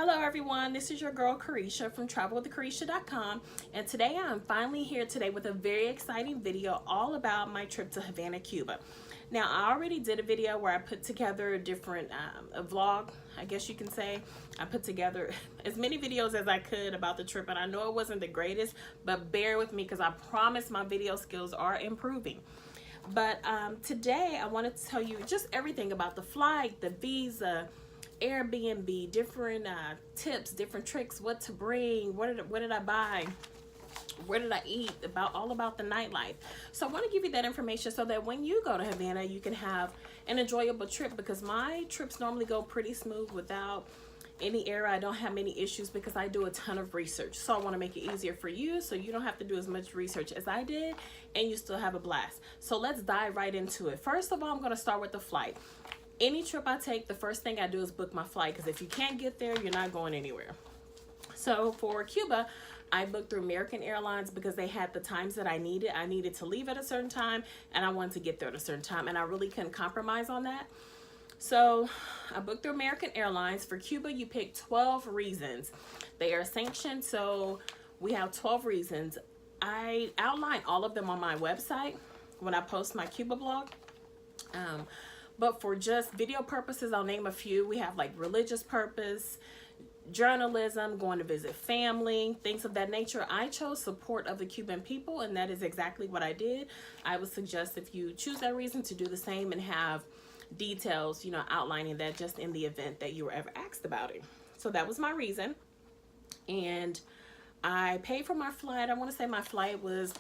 Hello everyone, this is your girl Carisha from travelwithcarisha.com, and today I'm finally here today with a very exciting video all about my trip to Havana, Cuba. Now, I already did a video where I put together a vlog, I guess you can say. I put together as many videos as I could about the trip, and I know it wasn't the greatest, but bear with me because I promise my video skills are improving. But today I wanted to tell you just everything about the flight, the visa, Airbnb, different tips, different tricks, what to bring, what did I buy, where did I eat, all about the nightlife. So I want to give you that information so that when you go to Havana, you can have an enjoyable trip, because my trips normally go pretty smooth without any error. I don't have many issues because I do a ton of research. So I want to make it easier for you so you don't have to do as much research as I did and you still have a blast. So let's dive right into it. First of all, I'm going to start with the flight. Any trip I take, the first thing I do is book my flight, because if you can't get there, you're not going anywhere. So for Cuba, I booked through American Airlines because they had the times that I needed. I needed to leave at a certain time and I wanted to get there at a certain time, and I really couldn't compromise on that. So I booked through American Airlines. For Cuba, you pick 12 reasons. They are sanctioned, so we have 12 reasons. I outline all of them on my website when I post my Cuba blog. But for just video purposes, I'll name a few. We have like religious purpose, journalism, going to visit family, things of that nature. I chose support of the Cuban people, and that is exactly what I did. I would suggest if you choose that reason to do the same and have details, outlining that just in the event that you were ever asked about it. So that was my reason. And I paid for my flight. I want to say my flight was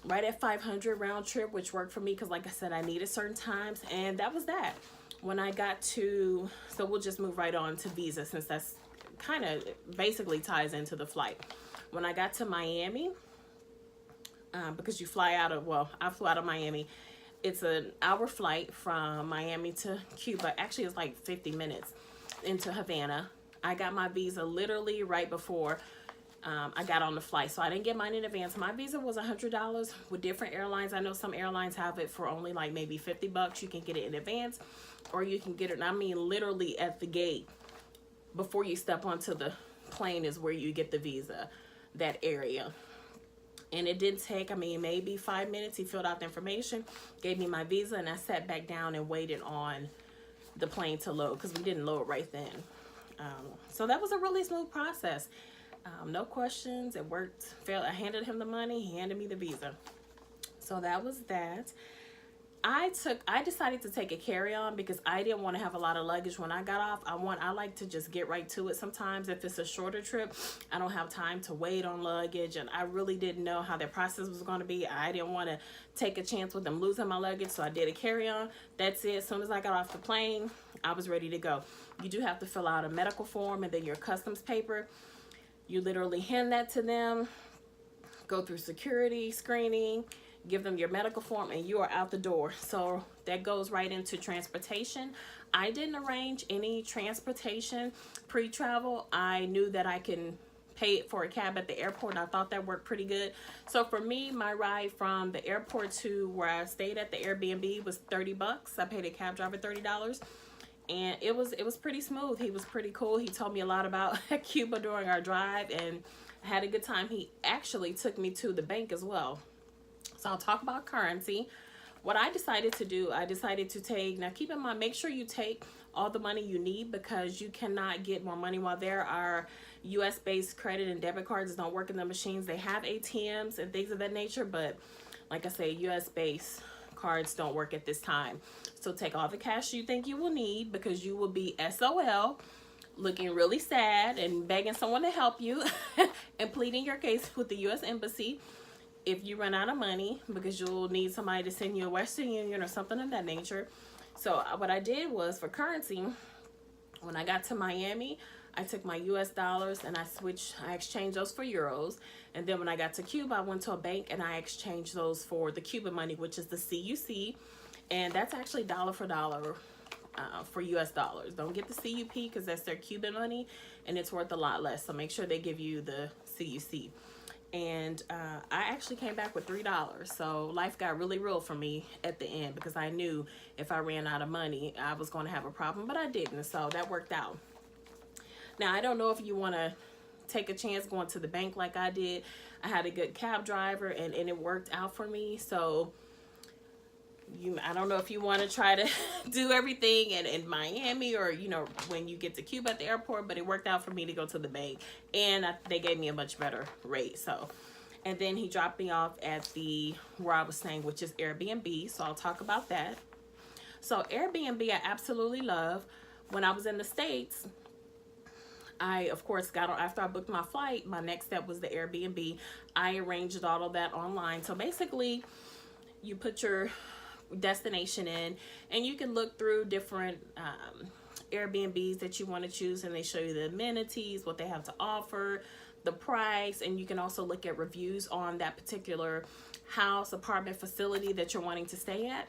right at $500 round trip, which worked for me because, like I said, I needed certain times, and that was that. When I got to, so we'll just move right on to visa, since that's kind of basically ties into the flight. When I got to Miami, because you fly out of, I flew out of Miami. It's an hour flight from Miami to Cuba. Actually, it's like 50 minutes into Havana. I got my visa literally right before I got on the flight, so I didn't get mine in advance. My visa was $100 with different airlines. I know some airlines have it for only like maybe $50. You can get it in advance, or you can get it, I mean, literally at the gate before you step onto the plane is where you get the visa, that area. And it didn't take, maybe 5 minutes. He filled out the information, gave me my visa, and I sat back down and waited on the plane to load, because we didn't load right then. So that was a really smooth process. No questions. It worked. I handed him the money. He handed me the visa. So that was that. I decided to take a carry-on because I didn't want to have a lot of luggage when I got off. I like to just get right to it. Sometimes if it's a shorter trip, I don't have time to wait on luggage, and I really didn't know how that process was going to be. I didn't want to take a chance with them losing my luggage, so I did a carry-on. That's it. As soon as I got off the plane, I was ready to go. You do have to fill out a medical form and then your customs paper. You literally hand that to them, go through security screening, give them your medical form, and you are out the door. So that goes right into transportation. I didn't arrange any transportation pre-travel. I knew that I can pay for a cab at the airport. I thought that worked pretty good. So for me, my ride from the airport to where I stayed at the Airbnb was $30. I paid a cab driver $30. And it was pretty smooth. He was pretty cool. He told me a lot about Cuba during our drive, and I had a good time. He actually took me to the bank as well. So I'll talk about currency. What I decided to do, I decided to take, now keep in mind, make sure you take all the money you need, because you cannot get more money while there are US-based credit and debit cards that don't work in the machines. They have ATMs and things of that nature, but like I say, US-based cards don't work at this time. So take all the cash you think you will need, because you will be SOL, looking really sad and begging someone to help you and pleading your case with the US Embassy if you run out of money, because you'll need somebody to send you a Western Union or something of that nature. So what I did was, for currency, when I got to Miami, I took my US dollars and I exchanged those for euros. And then when I got to Cuba, I went to a bank and I exchanged those for the Cuban money, which is the CUC. And that's actually dollar for dollar for US dollars. Don't get the CUP, because that's their Cuban money and it's worth a lot less. So make sure they give you the CUC. And I actually came back with $3. So life got really real for me at the end, because I knew if I ran out of money, I was going to have a problem, but I didn't. So that worked out. Now, I don't know if you want to take a chance going to the bank like I did. I had a good cab driver, and it worked out for me. So I don't know if you want to try to do everything in Miami, or, you know, when you get to Cuba at the airport, but it worked out for me to go to the bank, and they gave me a much better rate. So, and then he dropped me off at where I was staying, which is Airbnb. So I'll talk about that. So Airbnb, I absolutely love. When I was in the States, I, of course, after I booked my flight, my next step was the Airbnb. I arranged all of that online. So basically, you put your destination in, and you can look through different Airbnbs that you want to choose, and they show you the amenities, what they have to offer, the price, and you can also look at reviews on that particular house, apartment, facility that you're wanting to stay at,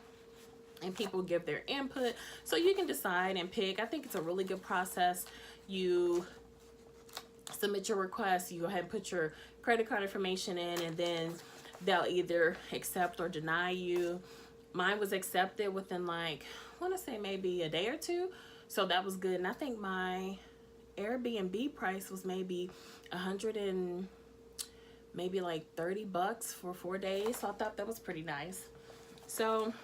and people give their input, so you can decide and pick. I think it's a really good process. You submit your request, you go ahead and put your credit card information in, and then they'll either accept or deny you. Mine was accepted within, like, I want to say maybe a day or two. So that was good. And I think my Airbnb price was maybe maybe like $30 for 4 days. So I thought that was pretty nice. So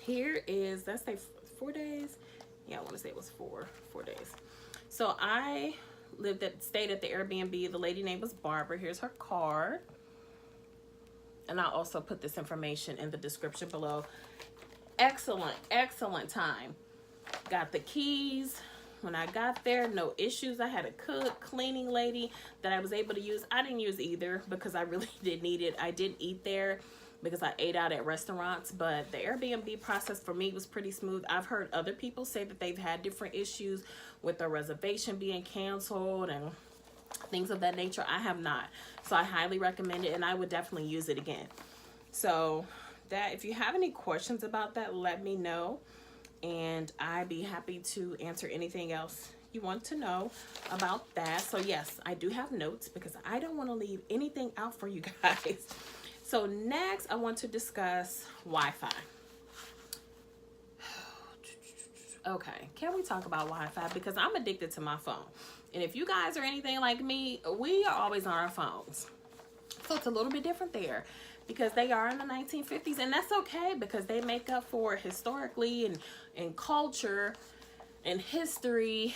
here is, let's say 4 days. Yeah, I want to say it was four days. So I stayed at the Airbnb. The lady name was Barbara. Here's her card. And I'll also put this information in the description below. Excellent, excellent time. Got the keys. When I got there, no issues. I had a cleaning lady that I was able to use. I didn't use either because I really didn't need it. I didn't eat there because I ate out at restaurants. But the Airbnb process for me was pretty smooth. I've heard other people say that they've had different issues with their reservation being canceled and things of that nature. I have not. So I highly recommend it, and I would definitely use it again. So that, if you have any questions about that, let me know, and I'd be happy to answer anything else you want to know about that. So yes, I do have notes because I don't want to leave anything out for you guys. So next, I want to discuss Wi-Fi. Okay, can we talk about Wi-Fi? Because I'm addicted to my phone. And if you guys are anything like me, we are always on our phones. So it's a little bit different there because they are in the 1950s, and that's okay because they make up for historically and culture and history,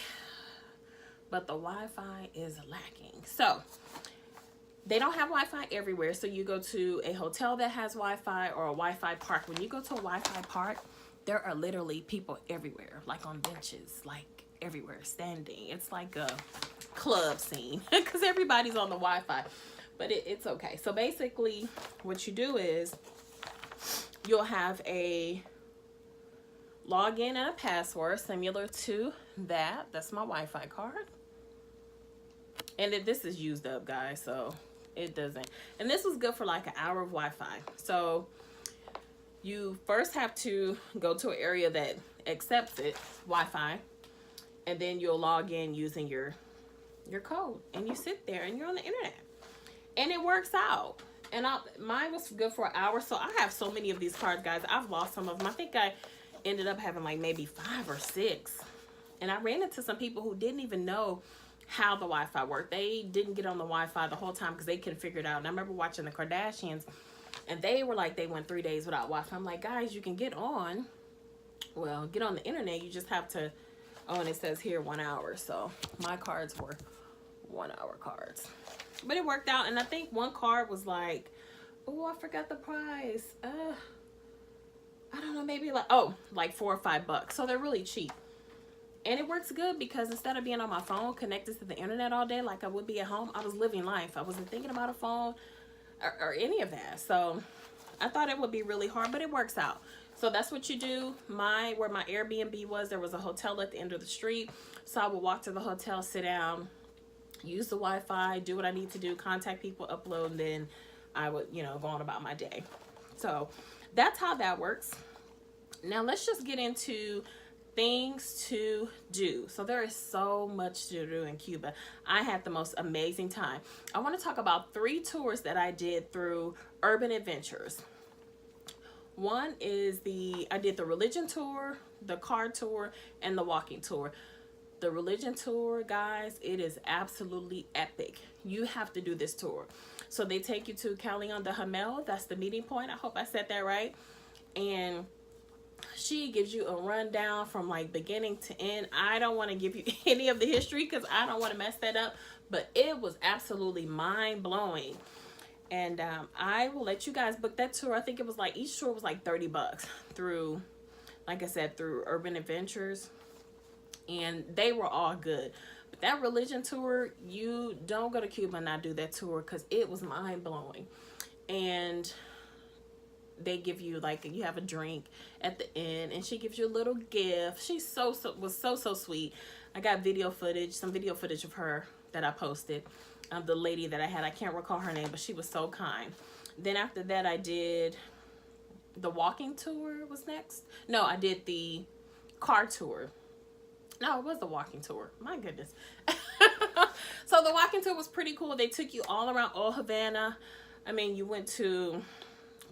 but the Wi-Fi is lacking. So they don't have Wi-Fi everywhere. So you go to a hotel that has Wi-Fi or a Wi-Fi park. When you go to a Wi-Fi park, there are literally people everywhere, like on benches, like everywhere, standing. It's like a club scene because everybody's on the Wi-Fi, but it's okay. So basically what you do is you'll have a login and a password similar to that. That's my Wi-Fi card. And this is used up, guys, so it doesn't. And this was good for like an hour of Wi-Fi. So you first have to go to an area that accepts it, Wi-Fi, and then you'll log in using your code, and you sit there and you're on the internet, and it works out. And mine was good for an hour. So I have so many of these cards, guys. I've lost some of them. I think I ended up having like maybe 5 or 6, and I ran into some people who didn't even know how the Wi-Fi worked. They didn't get on the Wi-Fi the whole time because they couldn't figure it out. And I remember watching the Kardashians, and they were like, they went 3 days without Wi-Fi. I'm like, guys, you can get on. Well, get on the internet. You just have to. Oh, and it says here 1 hour. So my cards were 1 hour cards. But it worked out. And I think one card was like, oh, I forgot the price. I don't know, maybe like, like $4 or $5. So they're really cheap. And it works good because instead of being on my phone connected to the internet all day like I would be at home, I was living life. I wasn't thinking about a phone or any of that. So I thought it would be really hard, but it works out. So that's what you do. Where my Airbnb was, there was a hotel at the end of the street. So I would walk to the hotel, sit down, use the Wi-Fi, do what I need to do, contact people, upload, and then I would, go on about my day. So that's how that works. Now let's just get into things to do. So there is so much to do in Cuba. I had the most amazing time. I want to talk about 3 tours that I did through Urban Adventures. One is I did the religion tour, the car tour, and the walking tour. The religion tour, guys, it is absolutely epic. You have to do this tour. So they take you to Caillon de Hamel. That's the meeting point. I hope I said that right. And she gives you a rundown from like beginning to end. I don't want to give you any of the history because I don't want to mess that up. But it was absolutely mind-blowing. And I will let you guys book that tour. I think it was like, each tour was like $30 through, like I said, through Urban Adventures. And they were all good. But that religion tour, you don't go to Cuba and not do that tour because it was mind-blowing. And they give you, like, you have a drink at the end, and she gives you a little gift. She was so sweet. I got some video footage of her that I posted. The lady that I had, I can't recall her name, but she was so kind. Then after that, I did the walking tour was next. No, I did the car tour. No, it was the walking tour. My goodness. So the walking tour was pretty cool. They took you all around old Havana. I mean, you went to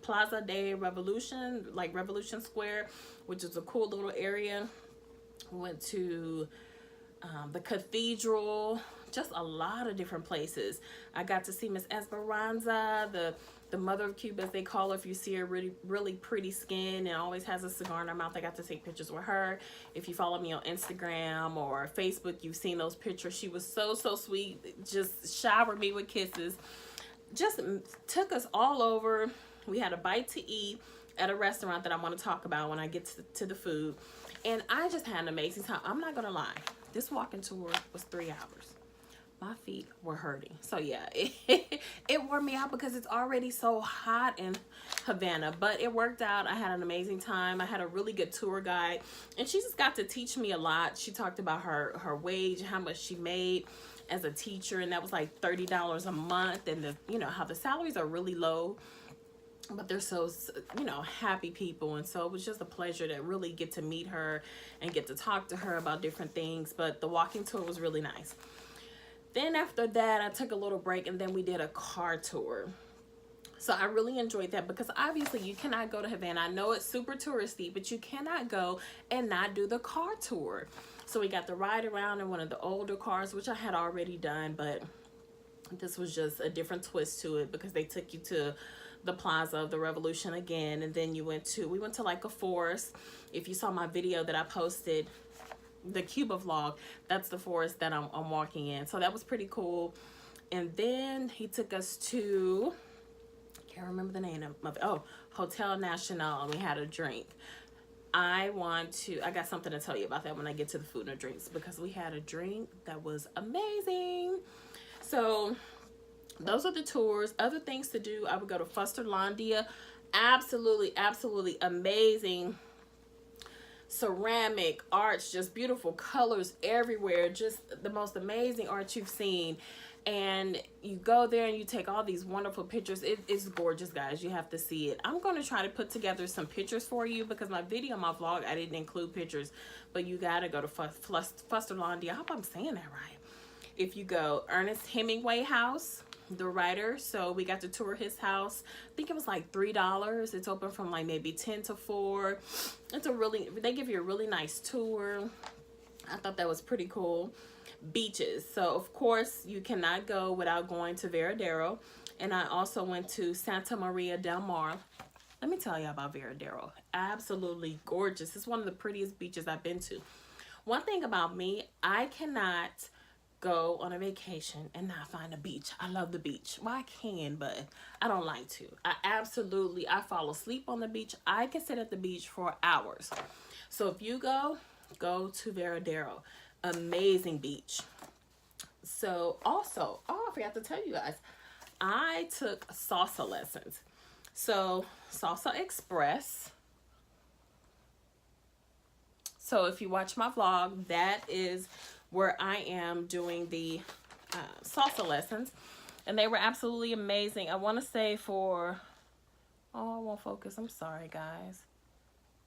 Plaza de Revolution, like Revolution Square, which is a cool little area. Went to the cathedral, just a lot of different places. I got to see Miss Esperanza, the mother of Cuba, as they call her. If you see her, really pretty skin and always has a cigar in her mouth. I got to take pictures with her. If you follow me on Instagram or Facebook, you've seen those pictures. She was so sweet, just showered me with kisses, just took us all over. We had a bite to eat at a restaurant that I want to talk about when I get to the food. And I just had an amazing time. I'm not going to lie. This walking tour was 3 hours. My feet were hurting. So yeah, it wore me out because it's already so hot in Havana. But it worked out. I had an amazing time. I had a really good tour guide. And she just got to teach me a lot. She talked about her wage, how much she made as a teacher. And that was like $30 a month. And how the salaries are really low. But they're so, happy people. And so it was just a pleasure to really get to meet her and get to talk to her about different things. But the walking tour was really nice. Then after that, I took a little break and then we did a car tour. So I really enjoyed that because obviously you cannot go to Havana. I know it's super touristy, but you cannot go and not do the car tour. So we got to ride around in one of the older cars, which I had already done, but this was just a different twist to it because they took you to the Plaza of the Revolution again. And then we went to like a forest. If you saw my video that I posted, the Cuba vlog, that's the forest that I'm walking in. So that was pretty cool. And then he took us to, can't remember the name of it. Oh, Hotel Nacional, and we had a drink. I got something to tell you about that when I get to the food and drinks, because we had a drink that was amazing. So those are the tours. Other things to do, I would go to Fusterlandia. Absolutely amazing ceramic arts, just beautiful colors everywhere, just the most amazing art you've seen. And you go there and you take all these wonderful pictures. It's gorgeous, guys. You have to see it. I'm going to try to put together some pictures for you because my vlog, I didn't include pictures, but you got to go to Fusterlandia. I hope I'm saying that right. If you go, Ernest Hemingway house, the writer. So we got to tour his house. I think it was like $3. It's open from like maybe 10 to 4. They give you a really nice tour. I thought that was pretty cool. Beaches. So of course you cannot go without going to Veradero. And I also went to Santa Maria del Mar. Let me tell you about Veradero. Absolutely gorgeous. It's one of the prettiest beaches I've been to. One thing about me, I cannot go on a vacation and not find a beach. I love the beach. Well, I can, but I don't like to. I fall asleep on the beach. I can sit at the beach for hours. So if you go to Veradero. Amazing beach. So also, I forgot to tell you guys, I took salsa lessons. So Salsa Express. So if you watch my vlog, that is where I am doing the salsa lessons. And they were absolutely amazing. I want to say I won't focus. I'm sorry, guys.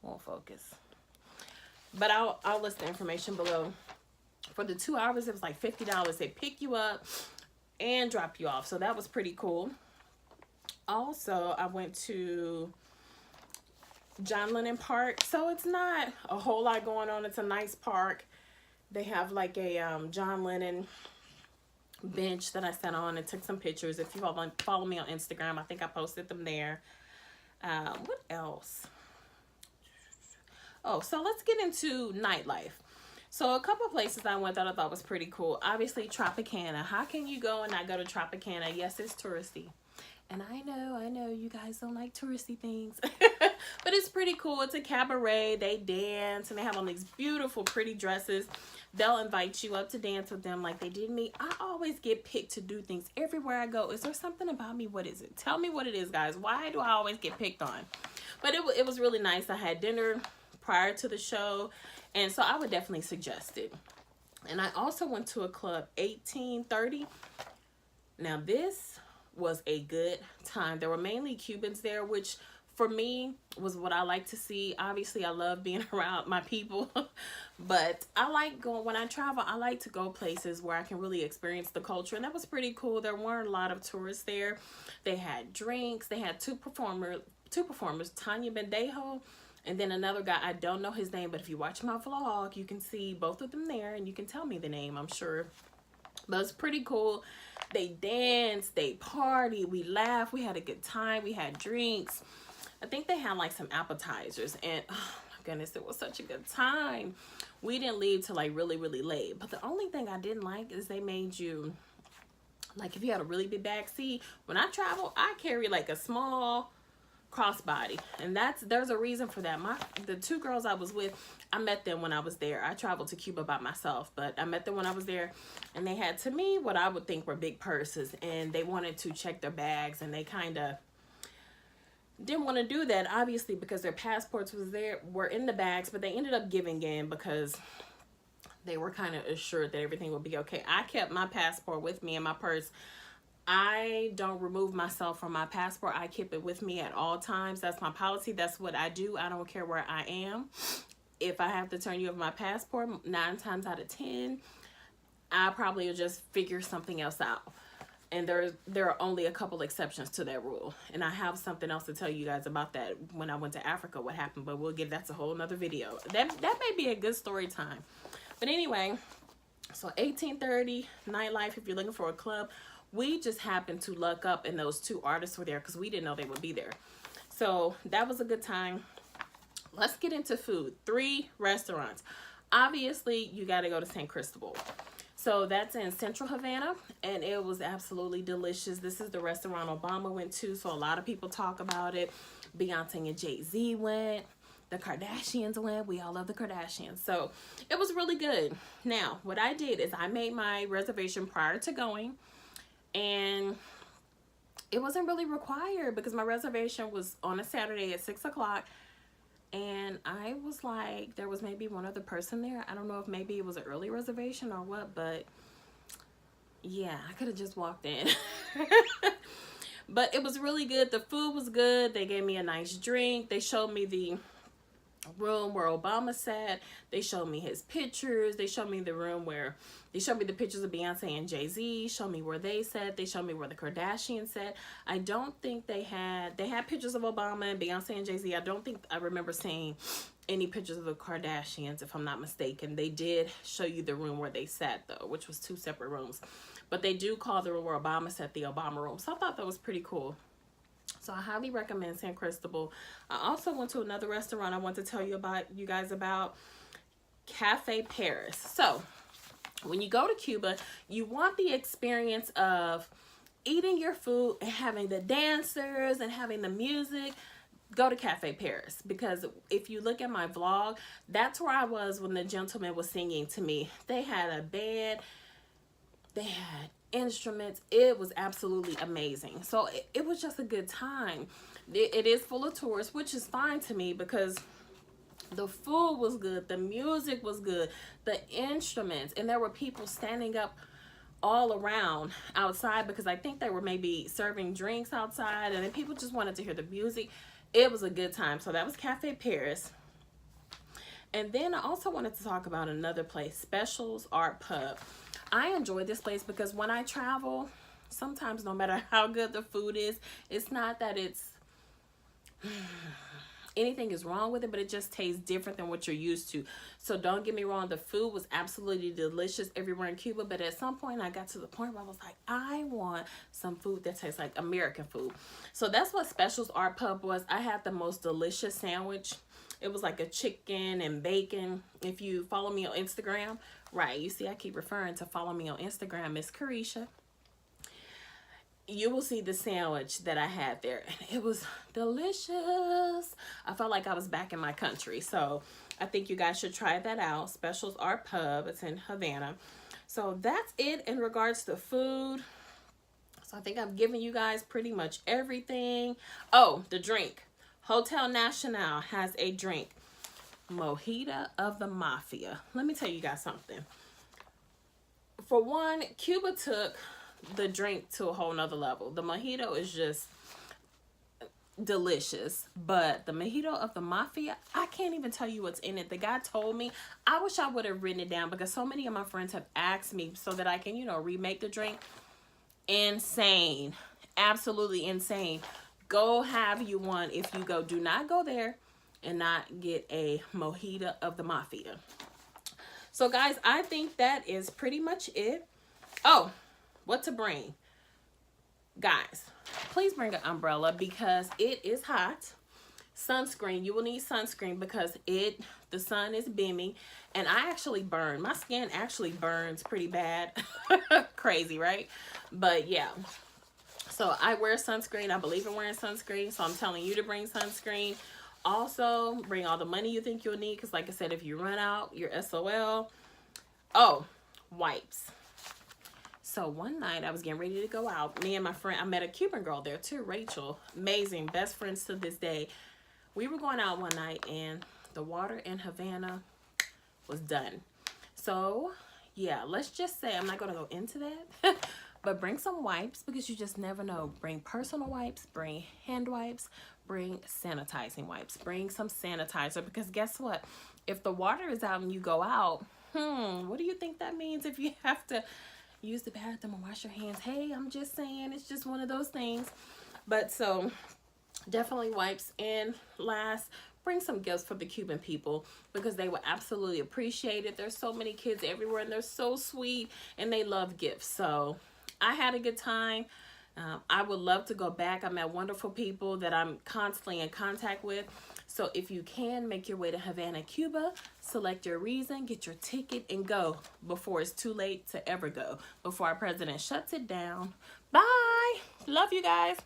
Won't focus. But I'll list the information below. For the 2 hours, it was like $50. They pick you up and drop you off. So that was pretty cool. Also, I went to John Lennon Park. So it's not a whole lot going on. It's a nice park. They have like a John Lennon bench that I sat on and took some pictures. If you follow me on Instagram, I think I posted them there. What else? Oh, so let's get into nightlife. So a couple places I went that I thought was pretty cool. Obviously, Tropicana. How can you go and not go to Tropicana? Yes, it's touristy. And I know you guys don't like touristy things. But it's pretty cool. It's a cabaret. They dance and they have on these beautiful, pretty dresses. They'll invite you up to dance with them like they did me. I always get picked to do things everywhere I go. Is there something about me? What is it? Tell me what it is, guys. Why do I always get picked on? But it was really nice. I had dinner prior to the show, and so I would definitely suggest it. And I also went to a club, 1830. Now this was a good time. There were mainly Cubans there, which for me was what I like to see. Obviously I love being around my people, but I like going, when I travel, I like to go places where I can really experience the culture, and that was pretty cool. There weren't a lot of tourists there. They had drinks. They had two performers, Tanya Bendejo, and then another guy, I don't know his name, but if you watch my vlog, you can see both of them there, and you can tell me the name, I'm sure. But it's pretty cool. They danced, they partied, we laughed, we had a good time, we had drinks. I think they had like some appetizers, and oh my goodness, it was such a good time. We didn't leave till like really, really late. But the only thing I didn't like is they made you, like if you had a really big back seat, when I travel, I carry like a small crossbody, and there's a reason for that. The two girls I was with, I met them when I was there. I traveled to Cuba by myself, but I met them when I was there, and they had, to me, what I would think were big purses, and they wanted to check their bags, and they kind of didn't want to do that, obviously, because their passports were in the bags, but they ended up giving in because they were kind of assured that everything would be okay. I kept my passport with me in my purse. I don't remove myself from my passport. I keep it with me at all times. That's my policy. That's what I do. I don't care where I am. If I have to turn you over my passport, 9 times out of 10, I probably will just figure something else out. And there are only a couple exceptions to that rule. And I have something else to tell you guys about that when I went to Africa, what happened. But that's a whole nother video. That may be a good story time. But anyway, so 1830, nightlife, if you're looking for a club. We just happened to luck up and those two artists were there because we didn't know they would be there. So that was a good time. Let's get into food. 3 restaurants. Obviously, you got to go to San Cristobal. So that's in Central Havana, and it was absolutely delicious. This is the restaurant Obama went to, so a lot of people talk about it. Beyonce and Jay-Z went. The Kardashians went. We all love the Kardashians. So it was really good. Now, what I did is I made my reservation prior to going. And it wasn't really required because my reservation was on a Saturday at 6 o'clock. And I was like, there was maybe one other person there. I don't know if maybe it was an early reservation or what, but yeah, I could have just walked in. But it was really good. The food was good. They gave me a nice drink. They showed me the room where Obama sat. They showed me his pictures. They showed me the room where they showed me the pictures of Beyonce and Jay-Z. Showed me where they sat. They showed me where the Kardashians sat. I don't think they had pictures of Obama and Beyonce and Jay-Z. I don't think I remember seeing any pictures of the Kardashians, if I'm not mistaken. They did show you the room where they sat though, which was 2 separate rooms, but they do call the room where Obama sat the Obama room. So I thought that was pretty cool. So I highly recommend San Cristobal. I also went to another restaurant I want to tell you guys about, Cafe Paris. So when you go to Cuba, you want the experience of eating your food and having the dancers and having the music. Go to Cafe Paris, because if you look at my vlog, that's where I was when the gentleman was singing to me. They had a band, they had instruments. It was absolutely amazing. So it was just a good time. It is full of tourists, which is fine to me because the food was good, the music was good, the instruments, and there were people standing up all around outside because I think they were maybe serving drinks outside, and then people just wanted to hear the music. It was a good time. So that was Cafe Paris. And then I also wanted to talk about another place, Specials Art Pub. I enjoy this place because when I travel, sometimes no matter how good the food is, it's not that it's anything is wrong with it, but it just tastes different than what you're used to. So don't get me wrong, the food was absolutely delicious everywhere in Cuba, but at some point I got to the point where I was like, I want some food that tastes like American food. So that's what Specials Art Pub was. I had the most delicious sandwich. It was like a chicken and bacon. If you follow me on Instagram, right, you see I keep referring to follow me on Instagram, Miss Carisha. You will see the sandwich that I had there, and it was delicious. I felt like I was back in my country. So I think you guys should try that out. Specials Art Pub. It's in Havana. So that's it in regards to food. So I think I've given you guys pretty much everything. Oh, the drink. Hotel Nacional has a drink. Mojita of the Mafia. Let me tell you guys something. For one, Cuba took the drink to a whole nother level. The mojito is just delicious, but the mojito of the Mafia, I can't even tell you what's in it. The guy told me. I wish I would have written it down, because so many of my friends have asked me so that I can, you know, remake the drink. Insane. Absolutely insane. Go have you one if you go. Do not go there and not get a mojito of the Mafia. So guys, I think that is pretty much it. Oh, what to bring, guys, please bring an umbrella, because it is hot. Sunscreen, you will need sunscreen, because the sun is beaming, and I actually burn. My skin actually burns pretty bad. Crazy, right? But yeah, so I wear sunscreen. I believe in wearing sunscreen, so I'm telling you to bring sunscreen. Also, bring all the money you think you'll need, because like I said, if you run out, you're SOL. Oh, wipes. So one night I was getting ready to go out. Me and my friend, I met a Cuban girl there too, Rachel. Amazing, best friends to this day. We were going out one night, and the water in Havana was done. So yeah, let's just say, I'm not going to go into that, but bring some wipes, because you just never know. Bring personal wipes, bring hand wipes, bring sanitizing wipes, bring some sanitizer, because guess what? If the water is out and you go out, what do you think that means if you have to use the bathroom and wash your hands? Hey, I'm just saying, it's just one of those things. But so definitely wipes. And last, bring some gifts for the Cuban people, because they will absolutely appreciate it. There's so many kids everywhere, and they're so sweet, and they love gifts. So I had a good time. I would love to go back. I met wonderful people that I'm constantly in contact with. So if you can, make your way to Havana, Cuba, select your reason, get your ticket, and go before it's too late to ever go, before our president shuts it down. Bye. Love you guys.